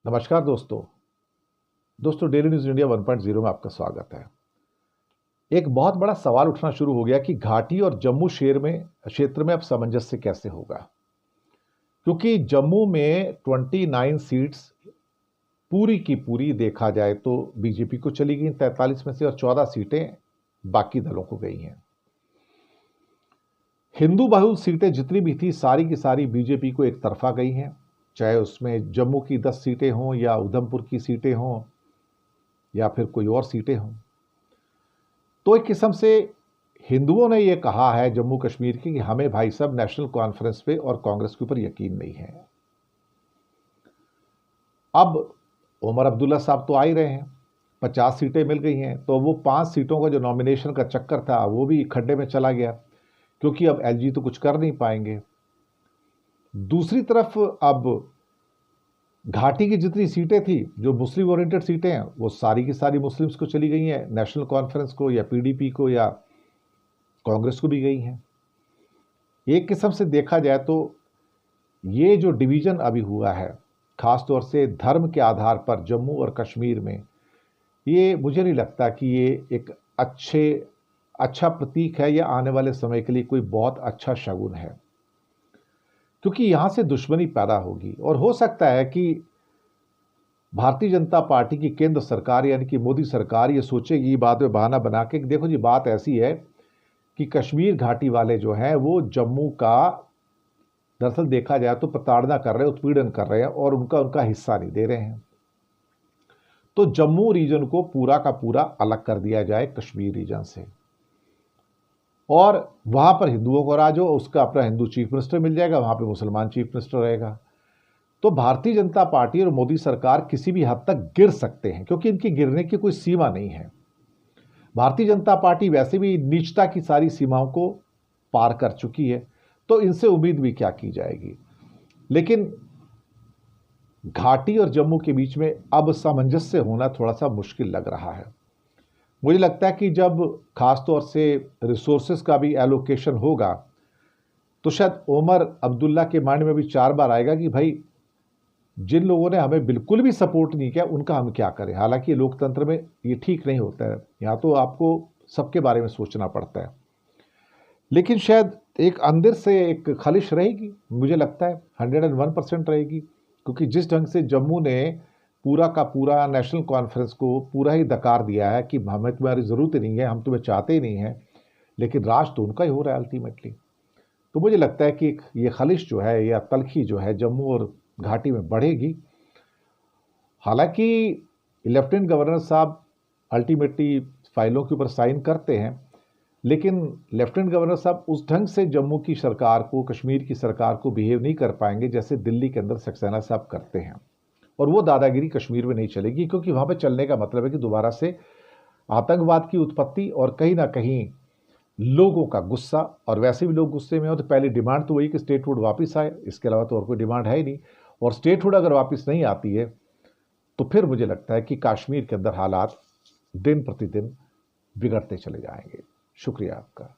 नमस्कार दोस्तों daily news India 1.0 में आपका स्वागत है। एक बहुत बड़ा सवाल उठना शुरू हो गया कि घाटी और जम्मू क्षेत्र में अब सामंजस्य कैसे होगा, क्योंकि जम्मू में 29 सीट्स पूरी की पूरी देखा जाए तो बीजेपी को चली गई 43 में से, और 14 सीटें बाकी दलों को गई हैं। हिंदू बहुल सीटें जितनी भी थी सारी की सारी बीजेपी को एक तरफा गई हैं, चाहे उसमें जम्मू की 10 सीटें हों या उधमपुर की सीटें हों या फिर कोई और सीटें हों। तो एक किस्म से हिंदुओं ने यह कहा है जम्मू कश्मीर की कि हमें भाई साहब नेशनल कॉन्फ्रेंस पे और कांग्रेस के ऊपर यकीन नहीं है। अब उमर अब्दुल्ला साहब तो आ ही रहे हैं, 50 सीटें मिल गई हैं, तो वो 5 सीटों का जो नॉमिनेशन का चक्कर था वो भी खड्डे में चला गया, क्योंकि अब एलजी तो कुछ कर नहीं पाएंगे। दूसरी तरफ अब घाटी की जितनी सीटें थी जो मुस्लिम ओरिएंटेड सीटें हैं वो सारी की सारी मुस्लिम्स को चली गई हैं, नेशनल कॉन्फ्रेंस को या पीडीपी को या कांग्रेस को भी गई हैं। एक किस्म से देखा जाए तो ये जो डिवीजन अभी हुआ है खास तौर से धर्म के आधार पर जम्मू और कश्मीर में, ये मुझे नहीं लगता कि ये एक अच्छा प्रतीक है या आने वाले समय के लिए कोई बहुत अच्छा शगुन है, क्योंकि यहां से दुश्मनी पैदा होगी। और हो सकता है कि भारतीय जनता पार्टी की केंद्र सरकार यानी कि मोदी सरकार ये सोचेगी बाद में बहाना बना के, देखो जी बात ऐसी है कि कश्मीर घाटी वाले जो हैं वो जम्मू का दरअसल देखा जाए तो प्रताड़ना कर रहे हैं, उत्पीड़न कर रहे हैं और उनका हिस्सा नहीं दे रहे हैं। तो जम्मू रीजन को पूरा का पूरा अलग कर दिया जाए कश्मीर रीजन से, और वहां पर हिंदुओं को राज हो, उसका अपना हिंदू चीफ मिनिस्टर मिल जाएगा, वहां पे मुसलमान चीफ मिनिस्टर रहेगा। तो भारतीय जनता पार्टी और मोदी सरकार किसी भी हद तक गिर सकते हैं, क्योंकि इनकी गिरने की कोई सीमा नहीं है। भारतीय जनता पार्टी वैसे भी नीचता की सारी सीमाओं को पार कर चुकी है, तो इनसे उम्मीद भी क्या की जाएगी। लेकिन घाटी और जम्मू के बीच में अब सामंजस्य होना थोड़ा सा मुश्किल लग रहा है। मुझे लगता है कि जब खास तौर से रिसोर्सेज का भी एलोकेशन होगा तो शायद उमर अब्दुल्ला के माइंड में भी 4 बार आएगा कि भाई जिन लोगों ने हमें बिल्कुल भी सपोर्ट नहीं किया उनका हम क्या करें। हालांकि लोकतंत्र में ये ठीक नहीं होता है, यहाँ तो आपको सबके बारे में सोचना पड़ता है, लेकिन शायद एक अंदर से एक खलिश रहेगी, मुझे लगता है 101% रहेगी, क्योंकि जिस ढंग से जम्मू ने पूरा का पूरा नेशनल कॉन्फ्रेंस को पूरा ही दकार दिया है कि हमें तुम्हारी ज़रूरत नहीं है, हम तुम्हें चाहते ही नहीं हैं, लेकिन राज तो उनका ही हो रहा है अल्टीमेटली। तो मुझे लगता है कि ये खलिश जो है या तलखी जो है जम्मू और घाटी में बढ़ेगी। हालांकि लेफ्टिनेंट गवर्नर साहब अल्टीमेटली फाइलों के ऊपर साइन करते हैं, लेकिन लेफ्टिनेंट गवर्नर साहब उस ढंग से जम्मू की सरकार को, कश्मीर की सरकार को बिहेव नहीं कर पाएंगे जैसे दिल्ली के अंदर सक्सेना साहब करते हैं, और वो दादागिरी कश्मीर में नहीं चलेगी, क्योंकि वहां पे चलने का मतलब है कि दोबारा से आतंकवाद की उत्पत्ति और कहीं ना कहीं लोगों का गुस्सा, और वैसे भी लोग गुस्से में हो तो पहली डिमांड तो वही कि स्टेटहुड वापस आए, इसके अलावा तो और कोई डिमांड है ही नहीं। और स्टेटहुड अगर वापस नहीं आती है तो फिर मुझे लगता है कि कश्मीर के अंदर हालात दिन प्रतिदिन बिगड़ते चले जाएंगे। शुक्रिया आपका।